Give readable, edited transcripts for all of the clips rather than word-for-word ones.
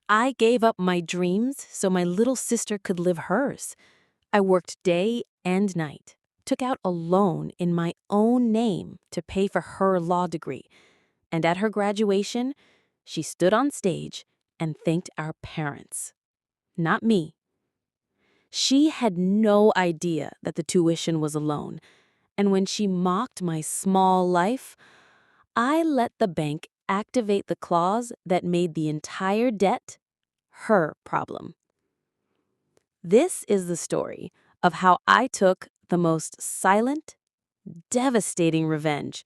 I gave up my dreams so my little sister could live hers. I worked day and night, took out a loan in my own name to pay for her law degree, and at her graduation, she stood on stage and thanked our parents, not me. She had no idea that the tuition was a loan, and when she mocked my small life, I let the bank activate the clause that made the entire debt her problem. This is the story of how I took the most silent, devastating revenge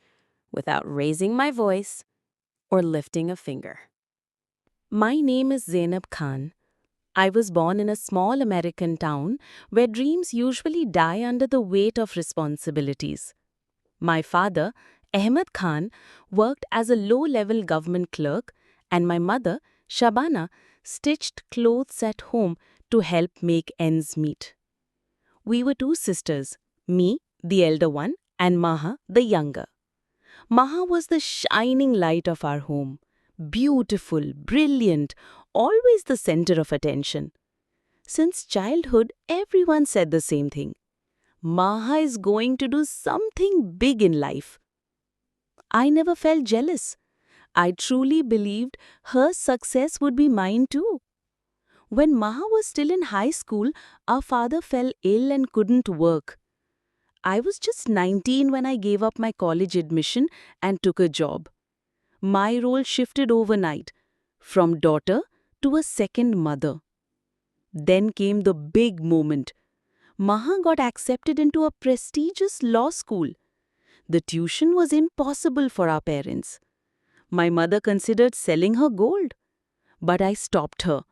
without raising my voice or lifting a finger. My name is Zainab Khan. I was born in a small American town where dreams usually die under the weight of responsibilities. My father, Ahmed Khan, worked as a low-level government clerk, and my mother, Shabana, stitched clothes at home to help make ends meet. We were two sisters, me, the elder one, and Maha, the younger. Maha was the shining light of our home. Beautiful, brilliant, always the center of attention. Since childhood, everyone said the same thing. Maha is going to do something big in life. I never felt jealous. I truly believed her success would be mine too. When Maha was still in high school, our father fell ill and couldn't work. I was just 19 when I gave up my college admission and took a job. My role shifted overnight, from daughter to a second mother. Then came the big moment. Maha got accepted into a prestigious law school. The tuition was impossible for our parents. My mother considered selling her gold, but I stopped her.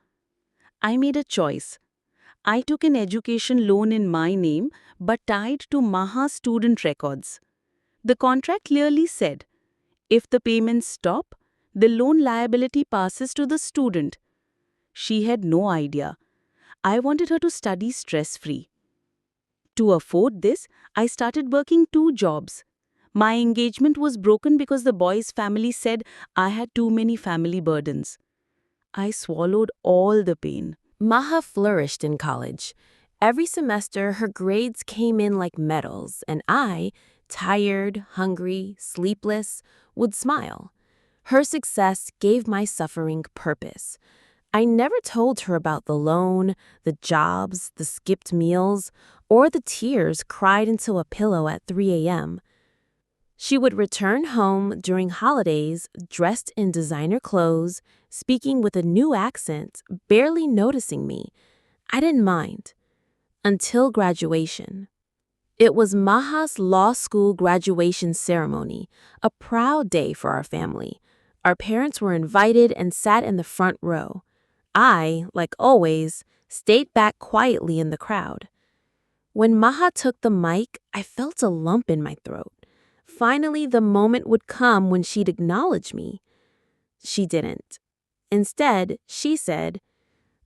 I made a choice. I took an education loan in my name but tied to Maha's student records. The contract clearly said, if the payments stop, the loan liability passes to the student. She had no idea. I wanted her to study stress-free. To afford this, I started working 2 jobs. My engagement was broken because the boy's family said I had too many family burdens. I swallowed all the pain. Maha flourished in college. Every semester, her grades came in like medals, and I, tired, hungry, sleepless, would smile. Her success gave my suffering purpose. I never told her about the loan, the jobs, the skipped meals, or the tears cried into a pillow at 3 a.m. She would return home during holidays dressed in designer clothes, speaking with a new accent, barely noticing me. I didn't mind. Until graduation. It was Maha's law school graduation ceremony, a proud day for our family. Our parents were invited and sat in the front row. I, like always, stayed back quietly in the crowd. When Maha took the mic, I felt a lump in my throat. Finally, the moment would come when she'd acknowledge me. She didn't. Instead, she said,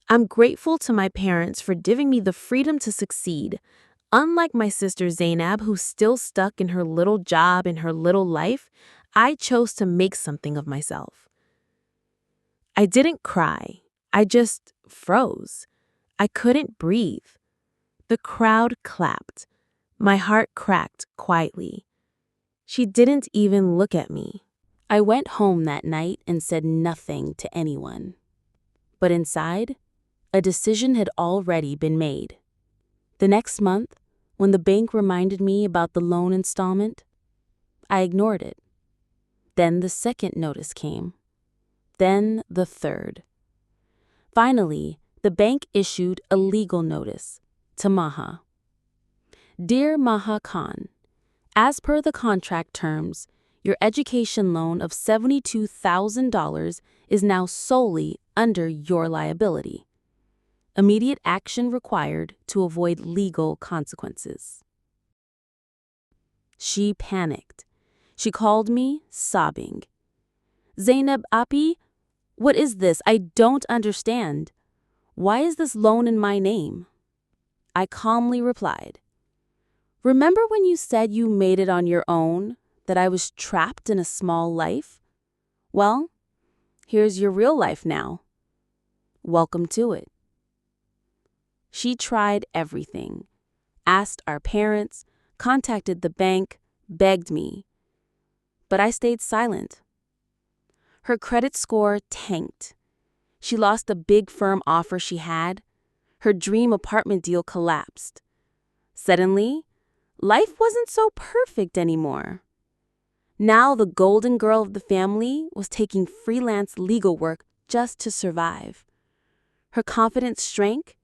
I'm grateful to my parents for giving me the freedom to succeed. Unlike my sister Zainab, who's still stuck in her little job and her little life, I chose to make something of myself. I didn't cry. I just froze. I couldn't breathe. The crowd clapped. My heart cracked quietly. She didn't even look at me. I went home that night and said nothing to anyone. But inside, a decision had already been made. The next month, when the bank reminded me about the loan installment, I ignored it. Then the second notice came. Then the third. Finally, the bank issued a legal notice to Maha. Dear Maha Khan, as per the contract terms, your education loan of $72,000 is now solely under your liability. Immediate action required to avoid legal consequences. She panicked. She called me, sobbing. Zainab Api, what is this? I don't understand. Why is this loan in my name? I calmly replied, remember when you said you made it on your own, that I was trapped in a small life? Well, here's your real life now. welcome to it. She tried everything, asked our parents, contacted the bank, begged me. But I stayed silent. Her credit score tanked. She lost the big firm offer she had. Her dream apartment deal collapsed. Suddenly, life wasn't so perfect anymore. Now the golden girl of the family was taking freelance legal work just to survive. Her confidence shrank,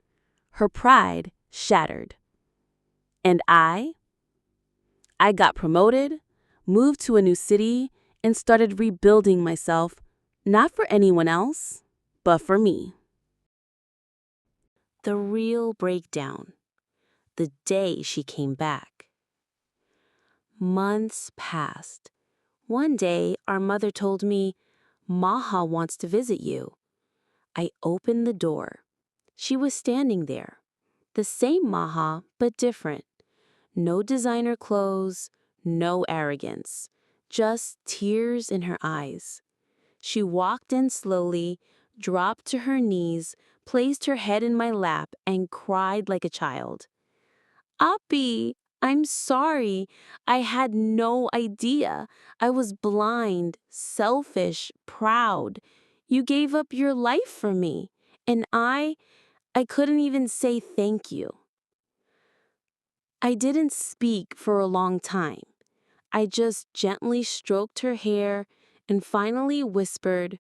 her pride shattered. And I got promoted, moved to a new city, and started rebuilding myself, not for anyone else, but for me. The real breakdown. The day she came back. Months passed. One day, our mother told me, "Maha wants to visit you." I opened the door. She was standing there. The same Maha, but different. No designer clothes, no arrogance, just tears in her eyes. She walked in slowly, dropped to her knees, placed her head in my lap, and cried like a child. "Appy, I'm sorry. I had no idea. I was blind, selfish, proud. You gave up your life for me, and I couldn't even say thank you." I didn't speak for a long time. I just gently stroked her hair and finally whispered,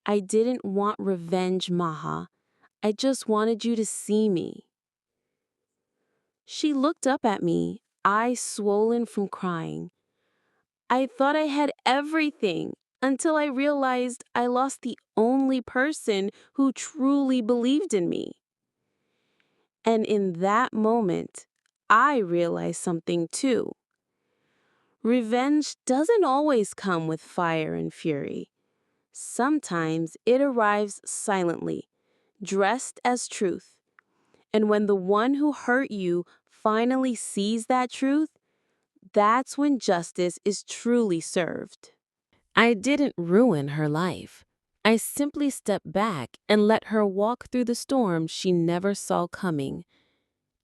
"I didn't want revenge, Maha. I just wanted you to see me." She looked up at me, eyes swollen from crying. I thought I had everything until I realized I lost the only person who truly believed in me. And in that moment, I realized something too. Revenge doesn't always come with fire and fury. Sometimes it arrives silently, dressed as truth. And when the one who hurt you finally sees that truth, that's when justice is truly served. I didn't ruin her life. I simply stepped back and let her walk through the storm she never saw coming.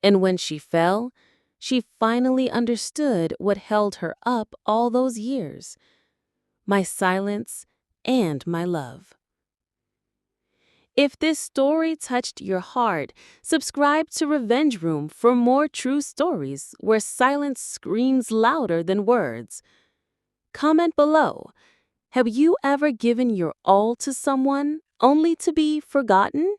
And when she fell, she finally understood what held her up all those years: my silence and my love. If this story touched your heart, subscribe to Revenge Room for more true stories where silence screams louder than words. Comment below. Have you ever given your all to someone only to be forgotten?